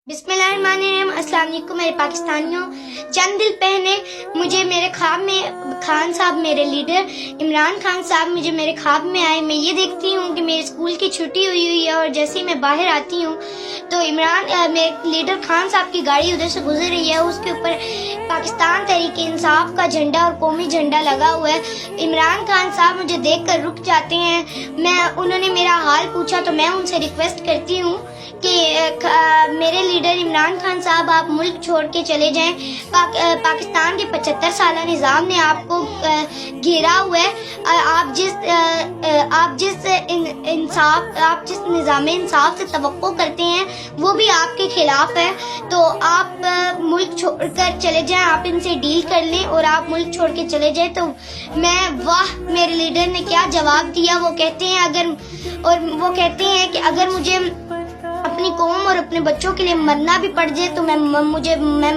बिस्मिल्लाहिर्रहमानिर्रहीम। अस्सलाम वालेकुम मेरे पाकिस्तानियों। चंद दिन पहले मुझे मेरे ख्वाब में खान साहब, मेरे लीडर इमरान खान साहब मुझे मेरे ख्वाब में आए। मैं ये देखती हूँ कि मेरे स्कूल की छुट्टी हुई है और जैसे ही मैं बाहर आती हूँ तो मेरे लीडर खान साहब की गाड़ी उधर से गुजर रही है। उसके ऊपर पाकिस्तान तहरीक इंसाफ का झंडा और कौमी झंडा लगा हुआ है। इमरान खान साहब मुझे देखकर रुक जाते हैं। उन्होंने मेरा हाल पूछा तो मैं उनसे रिक्वेस्ट करती हूँ कि मेरे लीडर इमरान खान साहब, आप मुल्क छोड़ के चले जाएं। पाकिस्तान के 75 साल निज़ाम ने आपको घेरा हुआ है। आप जिस निज़ाम इंसाफ से तवक्को करते हैं वो भी आपके खिलाफ है। तो आप मुल्क छोड़कर चले जाएं, आप इनसे डील कर लें और आप मुल्क छोड़ के चले जाएं। तो मेरे लीडर ने क्या जवाब दिया। वो कहते हैं कि अगर मुझे अपनी कौम और अपने बच्चों के लिए मरना भी पड़ जाए तो मैं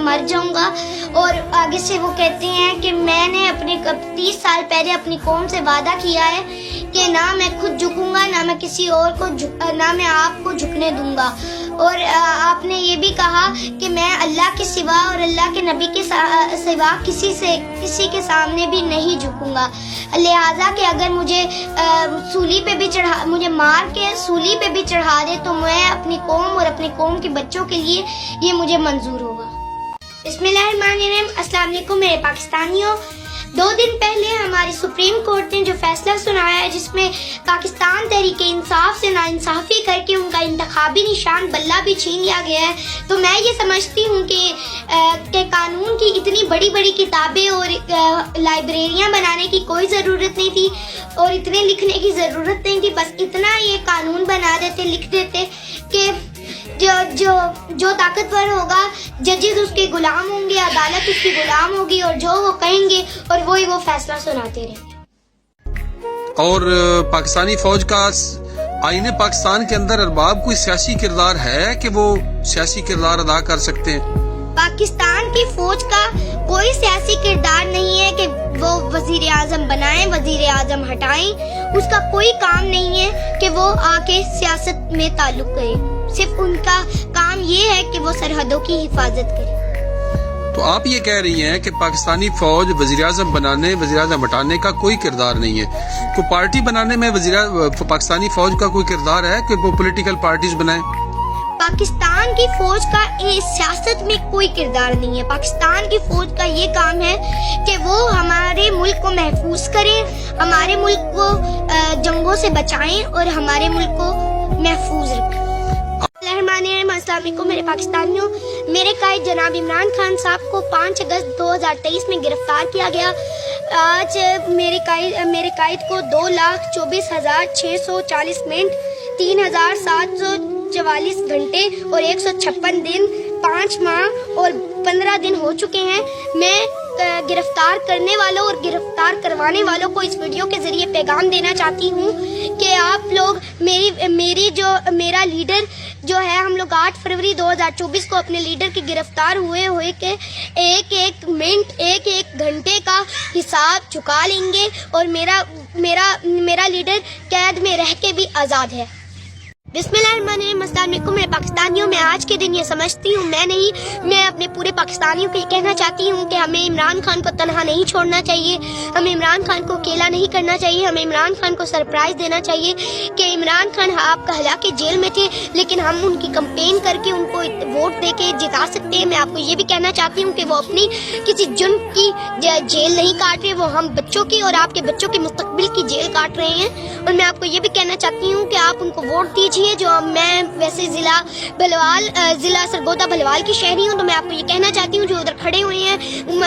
मर जाऊंगा। और आगे से वो कहते हैं कि मैंने अपने 30 साल पहले अपनी कौम से वादा किया है कि ना मैं खुद झुकूंगा, ना मैं किसी और को ना मैं आपको झुकने दूंगा। और आपने ये भी कहा कि मैं अल्लाह के सिवा और अल्लाह के नबी के सिवा किसी के सामने भी नहीं झुकूंगा। लिहाजा कि अगर मुझे सूली पे भी मुझे मार के सूली पे भी चढ़ा दे तो मैं अपनी कौम और अपनी कौम के बच्चों के लिए ये मुझे मंजूर होगा। बिस्मिल्लाहिर्रहमानिर्रहीम। अस्सलाम वालेकुम मेरे पाकिस्तानियों। 2 दिन पहले हमारी सुप्रीम कोर्ट ने जो फैसला सुनाया है जिसमें पाकिस्तान तहरीक इंसाफ से नाइंसाफी करके उनका इंतखाबी निशान बल्ला भी छीन लिया गया है, तो मैं ये समझती हूँ कि कानून की इतनी बड़ी बड़ी किताबें और लाइब्रेरियाँ बनाने की कोई ज़रूरत नहीं थी और इतने लिखने की ज़रूरत नहीं थी। बस इतना ये कानून बना देते, लिख देते कि जो ताकतवर होगा जजेस उसके गुलाम होंगे, अदालत उसकी गुलाम होगी और जो वो कहेंगे और वही वो फैसला सुनाते रहेंगे। और पाकिस्तानी फौज का आईने पाकिस्तान के अंदर अरबाब कोई सियासी किरदार है कि वो सियासी किरदार अदा कर सकते हैं? पाकिस्तान की फौज का कोई सियासी किरदार नहीं है कि वो वजीर आजम बनाएं, वजीर आजम हटाएं। उसका कोई काम नहीं है कि वो आके सियासत में ताल्लुक करे। सिर्फ उनका काम ये है कि वो सरहदों की हिफाजत करे। तो आप ये कह रही हैं कि पाकिस्तानी फौज वजीर आजम बनाने, वजीर आजम हटाने का कोई किरदार नहीं है। तो पार्टी बनाने में पाकिस्तानी फौज का कोई किरदार है कि वो पॉलिटिकल पार्टीज बनाए? पाकिस्तान की फौज का सियासत में कोई किरदार नहीं है। पाकिस्तान की फौज का ये काम है कि वो हमारे मुल्क को महफूज करें, हमारे मुल्क को जंगों से बचाएं और हमारे मुल्क को महफूज रखें। अस्सलाम वालेकुम मेरे पाकिस्तानियों। मेरे कायद जनाब इमरान खान साहब को 5 अगस्त 2023 में गिरफ्तार किया गया। आज मेरे कायद को 2,24,640 मिनट, 3,744 घंटे और 156 दिन, 5 माह और 15 दिन हो चुके हैं। मैं गिरफ्तार करने वालों और गिरफ्तार करवाने वालों को इस वीडियो के जरिए पैगाम देना चाहती हूँ कि आप लोग मेरा लीडर जो है, हम लोग 8 फरवरी 2024 को अपने लीडर के गिरफ्तार हुए के एक मिनट, एक घंटे का हिसाब चुका लेंगे और मेरा लीडर कैद में रह के भी आज़ाद है। बिस्मिल्लाहिर्रहमानिर्रहीम। अस्सलाम वालेकुम मेरे पाकिस्तानियों। मैं आज के दिन ये समझती हूँ, मैं अपने पूरे पाकिस्तानियों को ये कहना चाहती हूँ कि हमें इमरान खान को तनहा नहीं छोड़ना चाहिए, हमें इमरान खान को अकेला नहीं करना चाहिए, हमें इमरान खान को सरप्राइज देना चाहिए कि इमरान खान आपका हालांकि जेल में थे लेकिन हम उनकी कंपेन करके उनको वोट दे के जिता सकते हैं। मैं आपको ये भी कहना चाहती हूँ कि वो अपनी किसी जुर्म की जेल नहीं काट रहे, वो हम बच्चों की और आपके बच्चों के मुस्तकबिल की जेल काट रहे हैं। और मैं आपको ये भी कहना चाहती हूँ कि आप उनको वोट दीजिए। जो मैं वैसे जिला सरगोदा भलवाल की शहरी हूँ, तो मैं आपको ये कहना चाहती हूँ जो उधर खड़े हुए हैं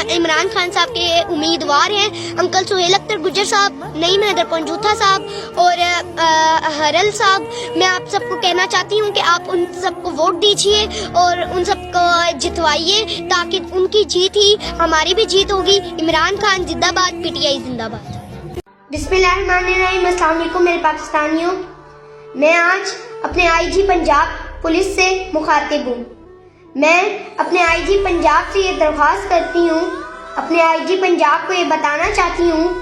इमरान खान साहब के उम्मीदवार हैं, अंकल सुहेल अख्तर गुज्जर साहब, नईम हैदर पंजूथा साहब और हरल साहब। मैं आप सबको कहना चाहती हूँ कि आप उन सबको वोट दीजिए और उन सबको जितवाइए ताकि उनकी जीत ही हमारी भी जीत होगी। इमरान खान जिंदाबाद, PTI जिंदाबाद। बिस्मिल्लाहिर्रहमानिर्रहीम। अस्सलाम वालेकुम मेरे पाकिस्तानियों। मैं आज अपने IG पंजाब पुलिस से मुखातिब हूँ। मैं अपने IG पंजाब से ये दरख्वास्त करती हूँ, अपने IG पंजाब को ये बताना चाहती हूँ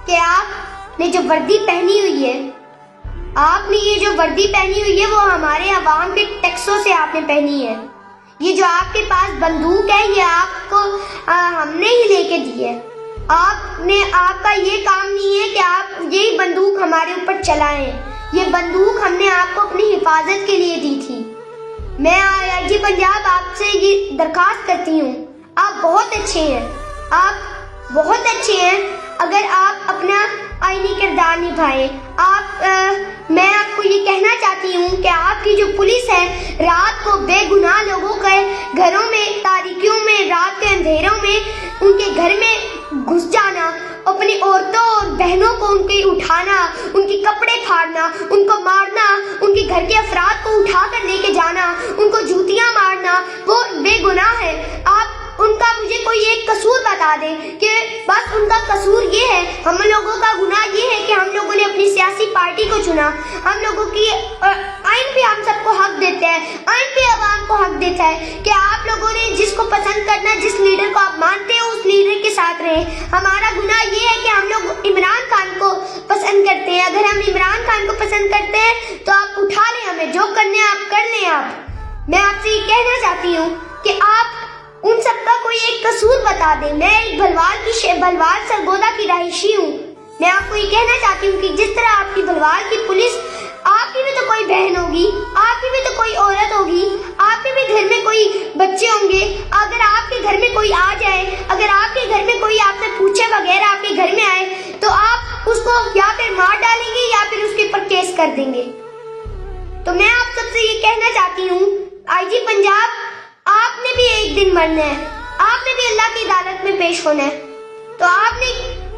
कि आपने जो वर्दी पहनी हुई है, आपने ये जो वर्दी पहनी हुई है वो हमारे अवाम के टैक्सों से आपने पहनी है। یہ جو آپ کے پاس بندوق ہے یہ آپ کو ہم نے ہی لے کے دی ہے. آپ کا یہ کام نہیں ہے کہ آپ یہی بندوق ہمارے اوپر چلائیں. یہ بندوق ہم نے آپ کو اپنی حفاظت کے لیے دی تھی. میں آئی جی پنجاب آپ سے یہ درخواست کرتی ہوں, آپ بہت اچھے ہیں, آپ بہت اچھے ہیں. اگر آپ اپنا آئینی کردار نبھائیں, میں آپ کو یہ کہنا چاہتی ہوں کہ آپ کی جو پولیس ہے رات کو بے گناہ لوگوں کے گھروں میں, تاریکیوں میں, رات کے اندھیروں میں ان کے گھر میں گھس جانا, اپنی عورتوں اور بہنوں کو ان کے اٹھانا, ان کے کپڑے پھاڑنا, ان کو مارنا, ان کے گھر کے افراد کو اٹھا کر لے کے جانا, ان کو جوتیاں مارنا, وہ بے گناہ ہے. آپ ان کا مجھے کوئی ایک قصور بتا دیں کہ بس ان کا قصور یہ ہے. ہم لوگوں کا گناہ یہ ہے کہ ہم لوگوں نے اپنی سیاسی پارٹی کو چنا. ہم لوگوں کی آئین بھی ہم سب کو حق دیتے ہیں, آئین بھی عوام کو حق دیتا ہے کہ آپ لوگوں نے جس کو پسند کرنا, جس لیڈر کو آپ مانتے ہو اس لیڈر کے ساتھ رہیں. ہمارا گناہ یہ ہے کہ ہم لوگ عمران خان کو پسند کرتے ہیں. اگر ہم عمران خان کو پسند کرتے ہیں تو آپ اٹھا لیں, ہمیں جو کرنے آپ کر لیں. میں آپ سے یہ کہنا چاہتی ہوں کہ آپ ان سب کا کوئی ایک قصور بتا دیں. میں ایک بھلوار سرگودا کی رہائشی ہوں. میں آپ کو یہ کہنا چاہتی ہوں کہ جس طرح آپ کی بھلوار کی پولیس, آپ کی بھی تو کوئی بہن ہوگی, آپ کی بھی تو کوئی عورت ہوگی, آپ کے بھی گھر میں کوئی بچے ہوں گے. اگر آپ کے گھر میں کوئی آ جائے, اگر آپ کے گھر میں کوئی آپ سے پوچھے بغیر آپ کے گھر میں آئے تو آپ اس کو یا پھر مار ڈالیں گے یا پھر اس کے اوپر کیس کر دیں گے. تو میں آپ سب سے یہ کہنا چاہتی ہوں, آئی جی پنجاب آپ نے بھی ایک دن مرنا ہے, آپ نے بھی اللہ کی عدالت میں پیش ہونا ہے. تو آپ نے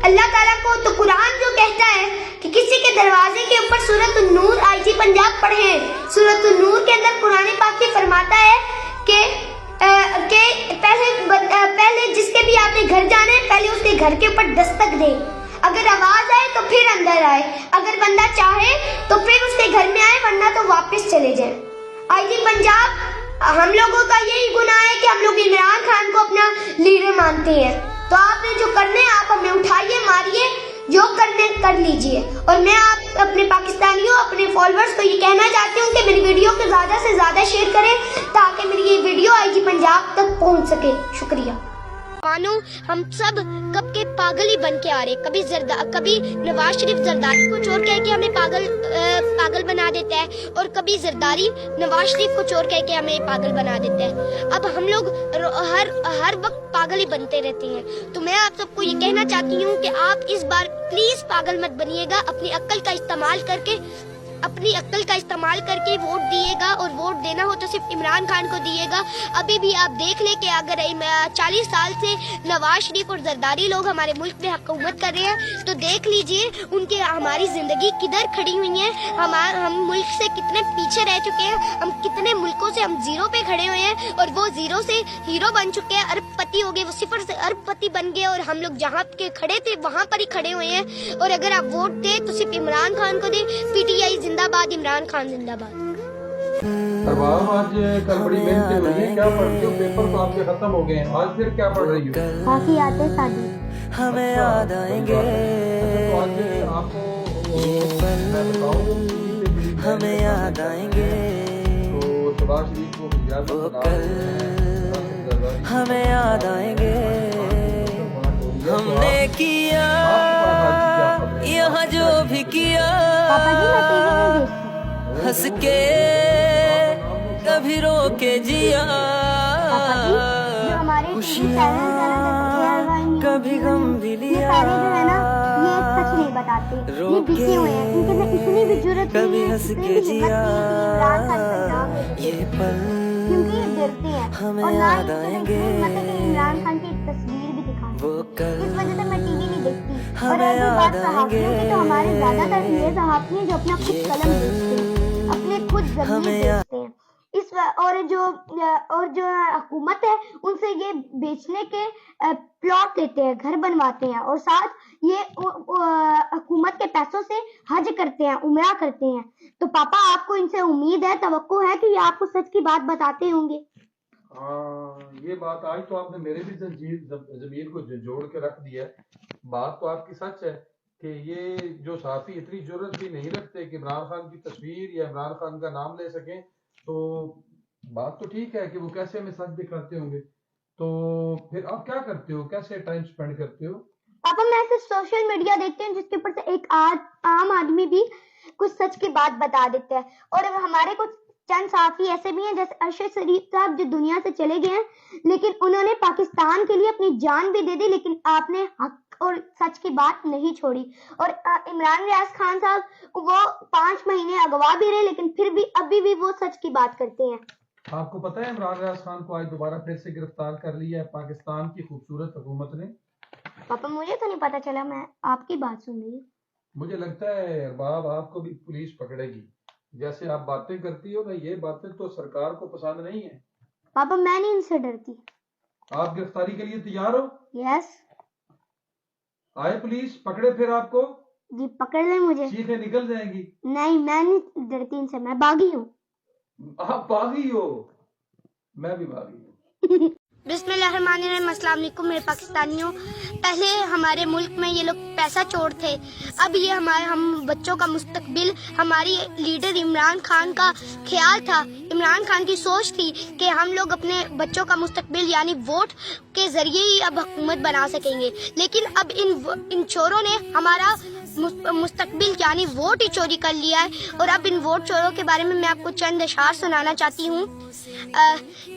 اللہ تعالیٰ کو, تو قرآن جو کہتا ہے کہ کسی کے دروازے کے اوپر سورۃ النور, آئی جی پنجاب پڑھیں, سورۃ النور کے اندر قرآن پاک یہ فرماتا ہے کہ پہلے جس کے بھی آپ نے گھر جانا ہے پہلے اس کے گھر کے اوپر دستک دیں. اگر آواز آئے تو پھر اندر آئے, اگر بندہ چاہے تو پھر اس کے گھر میں آئے, ورنہ تو واپس چلے جائیں. آئی جی پنجاب ہم لوگوں کا یہی گناہ ہے کہ ہم لوگ عمران خان کو اپنا لیڈر مانتے ہیں. تو آپ نے جو کرنے آپ ہمیں اٹھائیے, ماریے, جو کرنے کر لیجئے. اور میں آپ اپنے پاکستانیوں, اپنے فالوورز کو یہ کہنا چاہتی ہوں کہ میری ویڈیو کو زیادہ سے زیادہ شیئر کریں تاکہ میری یہ ویڈیو آئی جی پنجاب تک پہنچ سکے. شکریہ. مانو ہم سب کب کے پاگل ہی بن کے آ رہے. کبھی نواز شریف زرداری کو چور کہہ کے ہمیں پاگل بنا دیتا ہے, اور کبھی زرداری نواز شریف کو چور کہہ کے ہمیں پاگل بنا دیتا ہے. اب ہم لوگ ہر وقت پاگل ہی بنتے رہتے ہیں. تو میں آپ سب کو یہ کہنا چاہتی ہوں کہ آپ اس بار پلیز پاگل مت بنیے گا. اپنی عقل کا استعمال کر کے ووٹ دیے گا, اور ووٹ دینا ہو تو صرف عمران خان کو دیے گا. ابھی بھی آپ دیکھ لیں کہ اگر 40 سال سے نواز شریف اور زرداری لوگ ہمارے ملک میں حکومت کر رہے ہیں تو دیکھ لیجئے ان کے ہماری زندگی کدھر کھڑی ہوئی ہے. ہم ملک سے کتنے پیچھے رہ چکے ہیں, ہم کتنے ملکوں سے ہم زیرو پہ کھڑے ہوئے ہیں, اور وہ زیرو سے ہیرو بن چکے ہیں, ارب پتی ہو گئے, وہ صفر سے ارب پتی بن گئے, اور ہم لوگ جہاں کے کھڑے تھے وہاں پر ہی کھڑے ہوئے ہیں. اور اگر آپ ووٹ دیں تو صرف عمران خان کو دیں. پی ٹی آئی زندہ باد, عمران خان زندہ باد. ارباب آج کل بڑی محنتیں ہوئی ہیں, کیا پڑھتی ہو؟ پیپر تو آپ کے ختم ہو گئے ہیں, آج پھر کیا پڑھ رہی ہو؟ باقی آتے شادی ہمیں یاد آئیں گے, تو آج آپ کو میں بتاؤں ہمیں یاد آئیں گے تو شباز شریف کو وہ کل, ہمیں یاد آئیں گے. ہم نے کیا یہاں جو بھی کیا, ہنس کے کبھی رو کے جیا, خوشیاں کبھی غم بھی لیا, رو کے کبھی ہنس کے جیا. یہ پل ہمیں یاد آئیں گے, عمران خان کی ایک تصویر بھی دکھا, وہ کل اس وجہ سے میں ٹی وی نہیں دیکھتی. اور ہمیں ایسی یاد بات آئیں گے. صحافیوں کی تو ہمارے زیادہ تر یہ صحافی ہیں جو اپنا خود قلم بیچتے ہیں, اپنے خود ضمیر بیچتے ہیں. اور جو حکومت ہے ان سے یہ بیچنے کے پلاٹ لیتے ہیں, گھر بنواتے ہیں, اور ساتھ یہ حکومت کے پیسوں سے حج کرتے ہیں, عمرہ کرتے ہیں. تو پاپا آپ کو ان سے امید ہے, توقع ہے کہ یہ آپ کو سچ کی بات بتاتے ہوں گے. ہاں یہ بات آج تو آپ نے میرے بھی ضمیر کو جوڑ کے رکھ دیا ہے. بات تو آپ کی سچ ہے کہ یہ جو صحافی اتنی جرت بھی نہیں رکھتے کہ عمران خان کی تصویر یا عمران خان کا نام لے سکیں. تو बात तो ठीक है कि वो कैसे हमें सच दिखाते होंगे, तो फिर आप क्या करते हो, कैसे टाइम स्पेंड करते हो? पापा मैं सिर्फ सोशल मीडिया देखती हूँ जिसके ऊपर से एक आम आदमी भी कुछ सच की बात बता देता है। और हमारे कुछ चंद साथी ऐसे भी हैं जैसे अरशद शरीफ साहब जो दुनिया से चले गए हैं, लेकिन उन्होंने पाकिस्तान के लिए अपनी जान भी दे दी, लेकिन आपने हक और सच की बात नहीं छोड़ी। और इमरान रियाज खान साहब वो 5 महीने अगवा भी रहे, लेकिन फिर भी अभी भी वो सच की बात करते हैं। आपको पता है इमरान रियाज खान को आज दोबारा फिर से गिरफ्तार कर लिया है पाकिस्तान की खूबसूरत हुकूमत ने? पापा मुझे तो नहीं पता चला, मैं आपकी बात सुन रही हूँ। मुझे लगता है अरबाब आपको भी पुलिस पकड़ेगी, जैसे आप बातें करती हो ना, ये बातें तो सरकार को पसंद नहीं है। पापा मैं नहीं इनसे डरती। आप गिरफ्तारी के लिए तैयार हो? यस आए पुलिस पकड़े फिर आपको? जी पकड़ ले मुझे। चीखें निकल जाएंगी। नहीं मैं नहीं डरती इनसे, मैं बागी हूँ। आप बागी हो, मैं भी बागी हूँ। बिस्मिल्लाहिर्रहमानिर्रहीम, अस्सलाम वालेकुम मेरे पाकिस्तानियों। पहले हमारे मुल्क में ये लोग पैसा चोर थे, अब ये हम बच्चों का मुस्तकबिल, हमारी लीडर इमरान खान का ख्याल था, इमरान खान की सोच थी कि हम लोग अपने बच्चों का मुस्तकबिल यानी वोट के जरिए ही अब हुकूमत बना सकेंगे। लेकिन अब इन चोरों ने हमारा मुस्तकबिल यानी वोट ही चोरी कर लिया है। और अब इन वोट चोरों के बारे में मैं आपको चंद अशार सुनाना चाहती हूँ।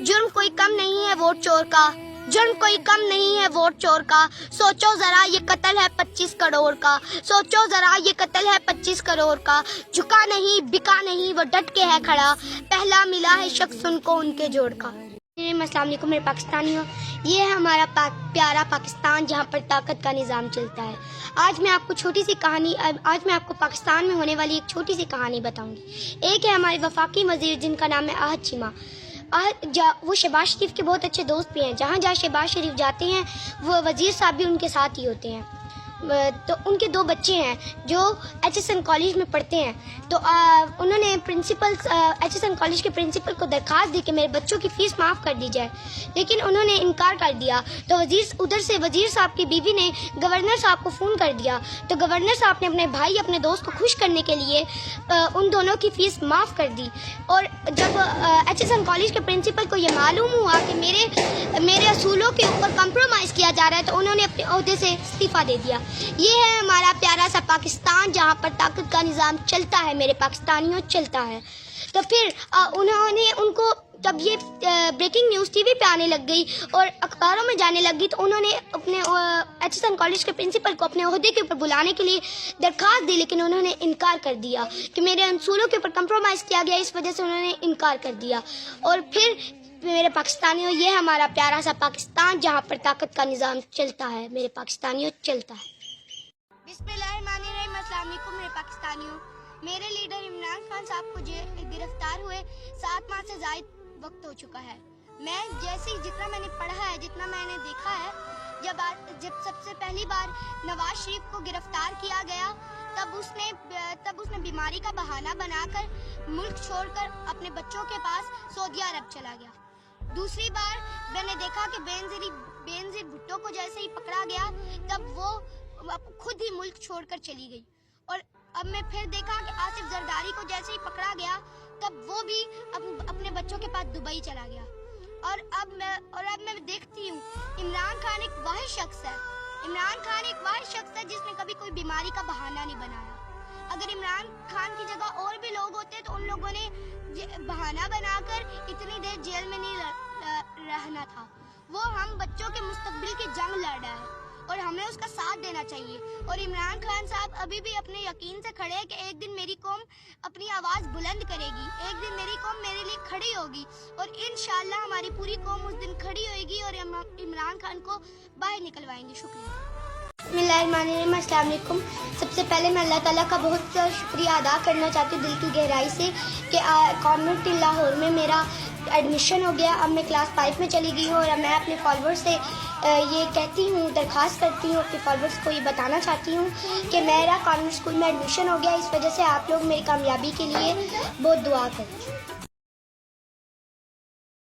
जुर्म कोई कम नहीं है वोट चोर का, जुर्म कोई कम नहीं है वोट चोर का। सोचो जरा ये कत्ल है 25 करोड़ का, सोचो जरा ये कत्ल है 25 करोड़ का। झुका नहीं बिका नहीं वो डट के है खड़ा, पहला मिला है शख्स उनको उनके जोड़ का। अस्सलाम वालेकुम मेरे पाकिस्तानियों, ये है हमारा प्यारा पाकिस्तान जहाँ पर ताकत का निज़ाम चलता है। आज मैं आपको पाकिस्तान में होने वाली एक छोटी सी कहानी बताऊंगी। एक है हमारे वफाकी वजीर जिनका नाम है आहद चीमा। वो शहबाज शरीफ के बहुत अच्छे दोस्त भी हैं। जहाँ शहबाज शरीफ जाते हैं वो वजीर साहब भी उनके साथ ही होते हैं। तो उनके 2 बच्चे हैं जो HSN कॉलेज में पढ़ते हैं। तो उन्होंने HSN कॉलेज के प्रिंसिपल को दरखास्त दी कि मेरे बच्चों की फीस माफ़ कर दी जाए, लेकिन उन्होंने इनकार कर दिया। तो उधर से वजीर साहब की बीवी ने गवर्नर साहब को फ़ोन कर दिया। तो गवर्नर साहब ने अपने दोस्त को खुश करने के लिए उन दोनों की फ़ीस माफ़ कर दी। और जब HSN कॉलेज के प्रिंसिपल को ये मालूम हुआ कि मेरे असूलों के ऊपर कंप्रोमाइज़ किया जा रहा है, तो उन्होंने अपने ओहदे से इस्तीफ़ा दे दिया। ये है हमारा प्यारा सा पाकिस्तान जहाँ पर ताकत का निज़ाम चलता है मेरे पाकिस्तानियों, चलता है। तो फिर उनको जब ये ब्रेकिंग न्यूज़ टीवी पे आने लग गई और अखबारों में जाने लग गई, तो उन्होंने अपने HSN कॉलेज के प्रिंसिपल को अपने ओहदे के ऊपर बुलाने के लिए दरखास्त दी, लेकिन उन्होंने इनकार कर दिया कि मेरे असूलों के ऊपर कंप्रोमाइज़ किया गया, इस वजह से उन्होंने इनकार कर दिया। और फिर मेरे पाकिस्तानियों, ये हमारा प्यारा सा पाकिस्तान जहाँ पर ताकत का निज़ाम चलता है मेरे पाकिस्तानियों, चलता है। बिस्मिल्लाहिर्रहमानिर्रहीम, अस्सलाम वालेकुम मेरे पाकिस्तानियों। मेरे लीडर इमरान खान साहब को गिरफ्तार हुए 7 माह से ज़ायद वक्त हो चुका है। मैं जितना मैंने पढ़ा है, जितना मैंने देखा है, जब सबसे पहली बार नवाज शरीफ को गिरफ्तार किया गया, तब उसने बीमारी का बहाना बनाकर मुल्क छोड़कर अपने बच्चों के पास सऊदी अरब चला गया। दूसरी बार मैंने देखा कि बेनजीर भुट्टो को जैसे ही पकड़ा गया, तब वो खुद ही मुल्क छोड़कर चली गई। और अब मैं फिर देखा कि आसिफ जरदारी को जैसे ही पकड़ा गया, तब वो भी अपने बच्चों के पास दुबई चला गया। और अब मैं देखती हूँ इमरान खान एक वाहिद शख्स है। इमरान खान एक वाहिद शख्स है जिसने कभी कोई बीमारी का बहाना नहीं बनाया। अगर इमरान खान की जगह और भी लोग होते तो उन लोगों ने बहाना बनाकर इतनी देर जेल में नहीं रहना था। वो हम बच्चों के मुस्तकबिल की जंग लड़ रहा है और हमें उसका साथ देना चाहिए। और इमरान खान साहब अभी भी अपने यकीन से खड़े हैं कि एक दिन मेरी कौम अपनी आवाज़ बुलंद करेगी, एक दिन मेरी कौम मेरे लिए खड़ी होगी और इंशाअल्लाह हमारी पूरी कौम उस दिन खड़ी होगी और इमरान खान को बाहर निकलवाएंगे। शुक्रिया। बिस्मिल्लाहिर्रहमानिर्रहीम, अस्सलाम वालेकुम। सबसे पहले मैं अल्लाह ताला का बहुत शुक्रिया अदा करना चाहती हूँ दिल की गहराई से कि कॉन्वेंट इन लाहौर में मेरा एडमिशन हो गया। अब मैं क्लास 5 में चली गई हूँ और मैं अपने फॉलोअर्स से ये कहती हूँ, दरख्वास्त करती हूँ, अपने फॉलोअर्स को ये बताना चाहती हूँ कि मेरा कॉन्वेंट स्कूल में एडमिशन हो गया। इस वजह से आप लोग मेरी कामयाबी के लिए बहुत दुआ करें।